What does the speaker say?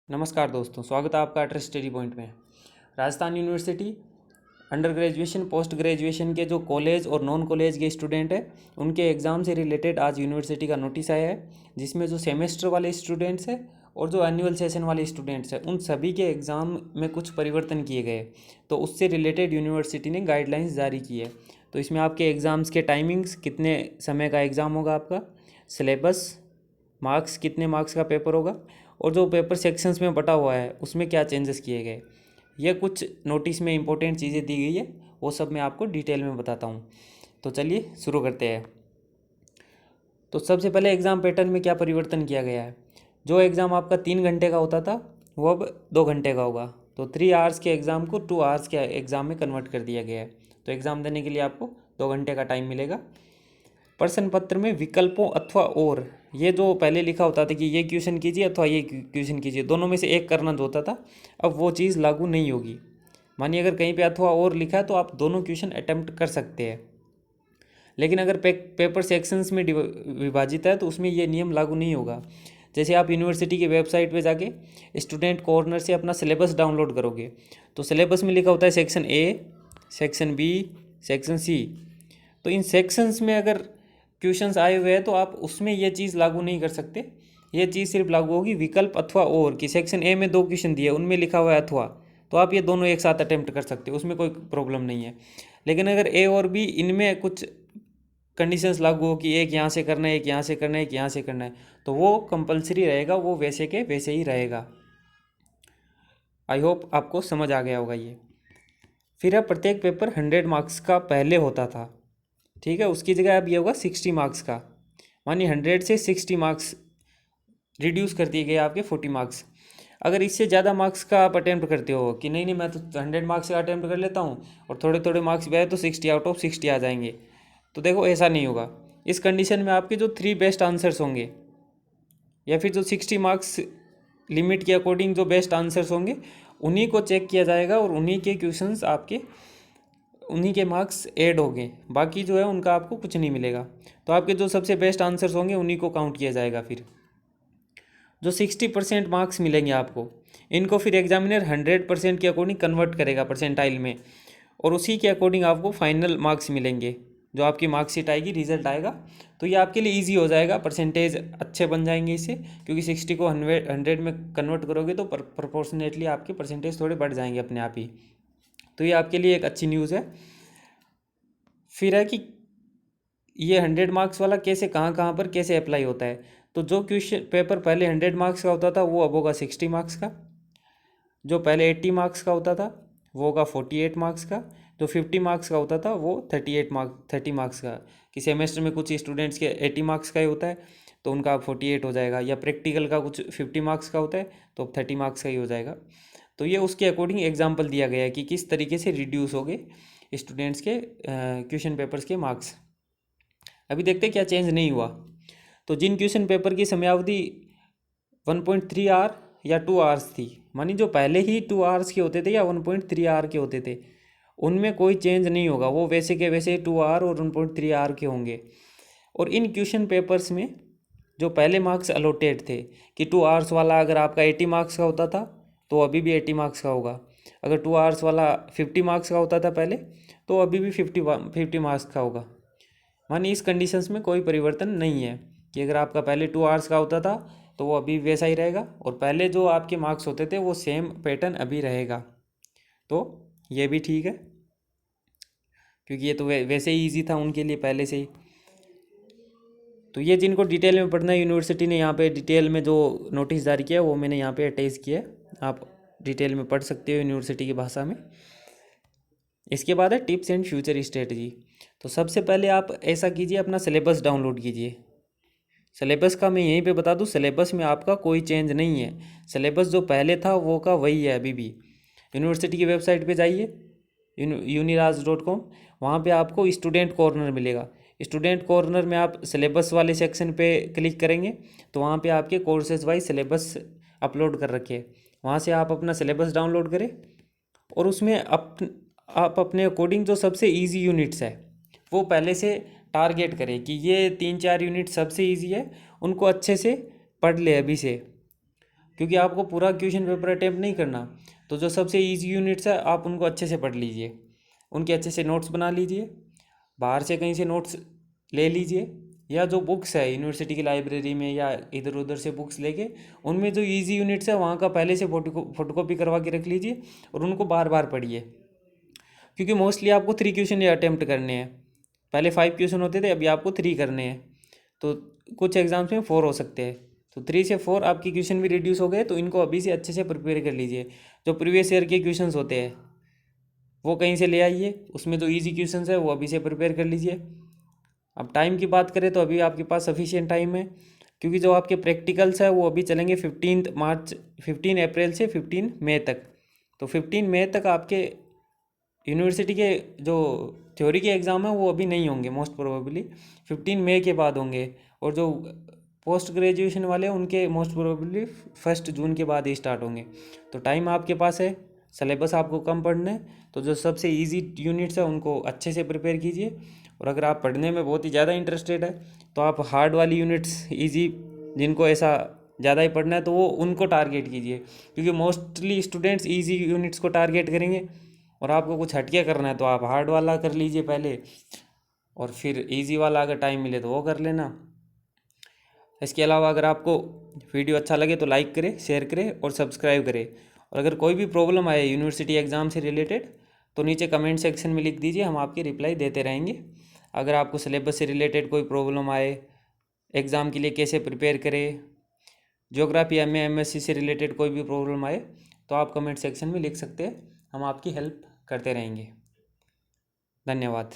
नमस्कार दोस्तों, स्वागत है आपका अटल स्टडी पॉइंट में। Rajasthan university under graduation post graduation के जो कॉलेज और नॉन कॉलेज के स्टूडेंट हैं उनके एग्ज़ाम से रिलेटेड आज यूनिवर्सिटी का नोटिस आया है, जिसमें जो सेमेस्टर वाले स्टूडेंट्स हैं और जो एनुअल सेशन वाले स्टूडेंट्स हैं उन सभी के एग्ज़ाम में कुछ परिवर्तन किए गए। तो उससे रिलेटेड यूनिवर्सिटी ने गाइडलाइंस जारी की है। तो इसमें आपके एग्ज़ाम्स के टाइमिंग्स, कितने समय का एग्ज़ाम होगा आपका, सिलेबस, मार्क्स, कितने मार्क्स का पेपर होगा और जो पेपर सेक्शंस में बटा हुआ है उसमें क्या चेंजेस किए गए, ये कुछ नोटिस में इंपॉर्टेंट चीज़ें दी गई है, वो सब मैं आपको डिटेल में बताता हूँ। तो चलिए शुरू करते हैं। तो सबसे पहले एग्ज़ाम पैटर्न में क्या परिवर्तन किया गया है। जो एग्ज़ाम आपका 3 घंटे का होता था वो अब 2 घंटे का होगा। तो 3 आवर्स के एग्ज़ाम को 2 आवर्स के एग्ज़ाम में कन्वर्ट कर दिया गया है। तो एग्ज़ाम देने के लिए आपको 2 घंटे का टाइम मिलेगा। प्रश्न पत्र में विकल्पों अथवा और, ये जो पहले लिखा होता था कि ये क्वेश्चन कीजिए अथवा ये क्वेश्चन कीजिए, दोनों में से एक करना जो होता था, अब वो चीज़ लागू नहीं होगी। मानिए अगर कहीं पे अथवा और लिखा है तो आप दोनों क्वेश्चन अटेम्प्ट कर सकते हैं, लेकिन अगर पेपर सेक्शंस में विभाजित है तो उसमें ये नियम लागू नहीं होगा। जैसे आप यूनिवर्सिटी की वेबसाइट पे जाके स्टूडेंट कॉर्नर से अपना सिलेबस डाउनलोड करोगे तो सिलेबस में लिखा होता है section A, section B, section C. तो इन सेक्शंस में अगर क्वेश्चंस आए हुए हैं तो आप उसमें ये चीज़ लागू नहीं कर सकते। ये चीज़ सिर्फ लागू होगी विकल्प अथवा और, कि सेक्शन ए में 2 क्वेश्चन दिए उनमें लिखा हुआ है अथवा, तो आप ये दोनों एक साथ अटेम्प्ट कर सकते हो, उसमें कोई प्रॉब्लम नहीं है। लेकिन अगर ए और बी इनमें कुछ कंडीशंस लागू हो कि एक यहाँ से करना है, एक यहाँ से करना है, एक यहाँ से करना है, तो वो कंपलसरी रहेगा, वो वैसे के वैसे ही रहेगा। आई होप आपको समझ आ गया होगा ये। फिर अब प्रत्येक पेपर 100 मार्क्स का पहले होता था, ठीक है, उसकी जगह अब ये होगा 60 मार्क्स का। मानिए 100 से 60 मार्क्स रिड्यूस कर दिए गए आपके 40 मार्क्स। अगर इससे ज़्यादा मार्क्स का आप अटैम्प्ट करते हो कि नहीं नहीं मैं तो 100 मार्क्स का अटैम्प्ट कर लेता हूँ और थोड़े थोड़े मार्क्स भी आए तो 60 आउट ऑफ 60 आ जाएंगे, तो देखो ऐसा नहीं होगा। इस कंडीशन में आपके जो 3 बेस्ट आंसर्स होंगे या फिर जो 60 मार्क्स लिमिट के अकॉर्डिंग जो बेस्ट आंसर्स होंगे उन्हीं को चेक किया जाएगा और उन्हीं के क्वेश्चंस आपके, उन्हीं के मार्क्स ऐड होंगे, बाकी जो है उनका आपको कुछ नहीं मिलेगा। तो आपके जो सबसे बेस्ट आंसर्स होंगे उन्हीं को काउंट किया जाएगा। फिर जो 60% मार्क्स मिलेंगे आपको, इनको फिर एग्जामिनर 100% के अकॉर्डिंग कन्वर्ट करेगा परसेंटाइल में, और उसी के अकॉर्डिंग आपको फाइनल मार्क्स मिलेंगे। जो आपकी मार्कशीट आएगी, रिजल्ट आएगा, तो ये आपके लिए ईजी हो जाएगा, परसेंटेज अच्छे बन जाएंगे इससे, क्योंकि 60 को 100 में कन्वर्ट करोगे तो प्रोपोर्शनेटली आपके परसेंटेज थोड़े बढ़ जाएंगे अपने आप ही। तो ये आपके लिए एक अच्छी न्यूज़ है। फिर है कि ये 100 मार्क्स वाला कैसे, कहाँ कहाँ पर कैसे अप्लाई होता है। तो जो क्वेश्चन पेपर पहले 100 मार्क्स का होता था वो अब होगा 60 मार्क्स का। जो पहले 80 मार्क्स का होता था वो होगा 48 मार्क्स का। जो 50 मार्क्स का होता था वो 30 मार्क्स का। कि सेमेस्टर में कुछ स्टूडेंट्स के 80 मार्क्स का ही होता है तो उनका 48 हो जाएगा, या प्रैक्टिकल का कुछ 50 मार्क्स का होता है तो 30 मार्क्स का ही हो जाएगा। तो ये उसके अकॉर्डिंग एग्जाम्पल दिया गया है कि किस तरीके से रिड्यूस हो गए स्टूडेंट्स के क्वेश्चन पेपर्स के मार्क्स। अभी देखते क्या चेंज नहीं हुआ। तो जिन क्वेश्चन पेपर की समयावधि 1.3 आवर या 2 आवर्स थी, मानी जो पहले ही 2 आवर्स के होते थे या 1.3 आवर के होते थे, उनमें कोई चेंज नहीं होगा, वो वैसे के वैसे 2 आवर और 1.3 आवर के होंगे। और इन क्वेश्चन पेपर्स में जो पहले मार्क्स अलॉटेड थे कि 2 आवर्स वाला अगर आपका 80 मार्क्स का होता था तो अभी भी 80 मार्क्स का होगा, अगर 2 आवर्स वाला 50 मार्क्स का होता था पहले तो अभी भी 50 मार्क्स का होगा। मानिए इस कंडीशंस में कोई परिवर्तन नहीं है कि अगर आपका पहले 2 आवर्स का होता था तो वो अभी वैसा ही रहेगा, और पहले जो आपके मार्क्स होते थे वो सेम पैटर्न अभी रहेगा। तो ये भी ठीक है, क्योंकि ये तो वैसे ही ईजी था उनके लिए पहले से ही। तो ये जिनको डिटेल में पढ़ना है, यूनिवर्सिटी ने यहाँ पे डिटेल में जो नोटिस जारी किया है वो मैंने यहाँ पे अटैच किया है, आप डिटेल में पढ़ सकते हो यूनिवर्सिटी की भाषा में। इसके बाद है टिप्स एंड फ्यूचर स्ट्रेटजी। तो सबसे पहले आप ऐसा कीजिए, अपना सिलेबस डाउनलोड कीजिए। सिलेबस का मैं यहीं पे बता दूं, सिलेबस में आपका कोई चेंज नहीं है, सिलेबस जो पहले था वो का वही है अभी भी। यूनिवर्सिटी की वेबसाइट पे जाइए uniraj.com, वहाँ पे आपको स्टूडेंट कॉर्नर मिलेगा। स्टूडेंट कॉर्नर में आप सिलेबस वाले सेक्शन पे क्लिक करेंगे तो वहाँ पे आपके कोर्सेज वाइज सिलेबस अपलोड कर रखे हैं, वहाँ से आप अपना सिलेबस डाउनलोड करें और उसमें आप अपने अकॉर्डिंग जो सबसे ईजी यूनिट्स है वो पहले से टारगेट करें कि ये 3-4 यूनिट सबसे ईजी है, उनको अच्छे से पढ़ ले अभी से। क्योंकि आपको पूरा क्वेश्चन पेपर अटैम्प्ट नहीं करना। तो जो सबसे ईजी यूनिट्स है आप उनको अच्छे से पढ़ लीजिए, उनके अच्छे से नोट्स बना लीजिए, बाहर से कहीं से नोट्स ले लीजिए, या जो बुक्स है यूनिवर्सिटी की लाइब्रेरी में या इधर उधर से बुक्स लेके उनमें जो इजी यूनिट्स है वहाँ का पहले से फोटोकॉपी करवा के रख लीजिए और उनको बार बार पढ़िए। क्योंकि मोस्टली आपको 3 क्वेश्चन ये अटैम्प्ट करने हैं, पहले 5 क्वेश्चन होते थे, अभी आपको 3 करने हैं। तो कुछ एग्जाम्स में 4 हो सकते हैं, तो 3 से 4 आपकी क्वेश्चन भी रिड्यूस हो गए। तो इनको अभी से अच्छे से प्रिपेयर कर लीजिए। जो प्रीवियस ईयर के क्वेश्चन होते हैं वो कहीं से ले आइए, उसमें जो ईजी क्वेश्चन है वो अभी से प्रिपेयर कर लीजिए। अब टाइम की बात करें तो अभी आपके पास सफिशिएंट टाइम है, क्योंकि जो आपके प्रैक्टिकल्स है वो अभी चलेंगे 15 अप्रैल से 15 मई तक। तो 15 मई तक आपके यूनिवर्सिटी के जो थ्योरी के एग्ज़ाम है वो अभी नहीं होंगे, मोस्ट प्रोबेबली 15 मई के बाद होंगे। और जो पोस्ट ग्रेजुएशन वाले हैं उनके मोस्ट प्रोबेबली 1 जून के बाद ही स्टार्ट होंगे। तो टाइम आपके पास है, सिलेबस आपको कम पढ़ना है, तो जो सबसे इजी यूनिट्स है उनको अच्छे से प्रिपेयर कीजिए। और अगर आप पढ़ने में बहुत ही ज़्यादा इंटरेस्टेड है तो आप हार्ड वाली यूनिट्स इजी, जिनको ऐसा ज़्यादा ही पढ़ना है तो वो उनको टारगेट कीजिए, क्योंकि मोस्टली स्टूडेंट्स इजी यूनिट्स को टारगेट करेंगे। और आपको कुछ हटके करना है तो आप हार्ड वाला कर लीजिए पहले, और फिर इजी वाला अगर टाइम मिले तो वो कर लेना। इसके अलावा अगर आपको वीडियो अच्छा लगे तो लाइक करें, शेयर करें और सब्सक्राइब करें। और अगर कोई भी प्रॉब्लम आए यूनिवर्सिटी एग्ज़ाम से रिलेटेड तो नीचे कमेंट सेक्शन में लिख दीजिए, हम आपकी रिप्लाई देते रहेंगे। अगर आपको सिलेबस से रिलेटेड कोई प्रॉब्लम आए, एग्ज़ाम के लिए कैसे प्रिपेयर करें, ज्योग्राफी MSc से रिलेटेड कोई भी प्रॉब्लम आए तो आप कमेंट सेक्शन में लिख सकते हैं, हम आपकी हेल्प करते रहेंगे। धन्यवाद।